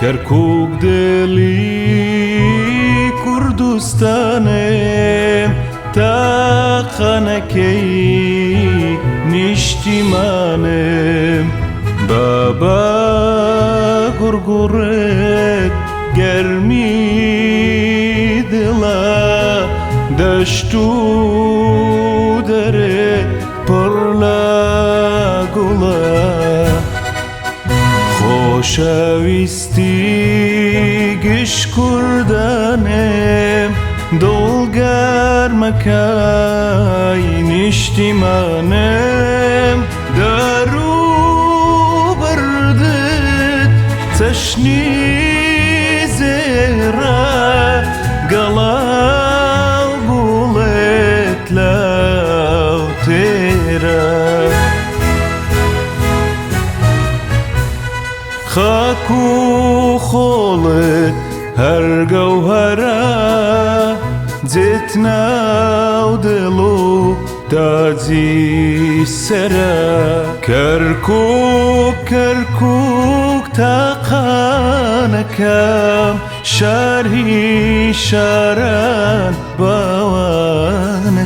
كركوك دلي كردستانم تاقانكي نشتمانم بابا غرغرت گرمی دلا دشتو دره پرلا گلا خوشویستی گش کردنم دلگر مکای نشتیمانم درو بردت تشنی زهره قلاو قولت لو تیره خاكو خولت هر جوهرة زيتنا ودلو تازي سرا كركوك كركوك تاقانكم شاري شاران باوانكم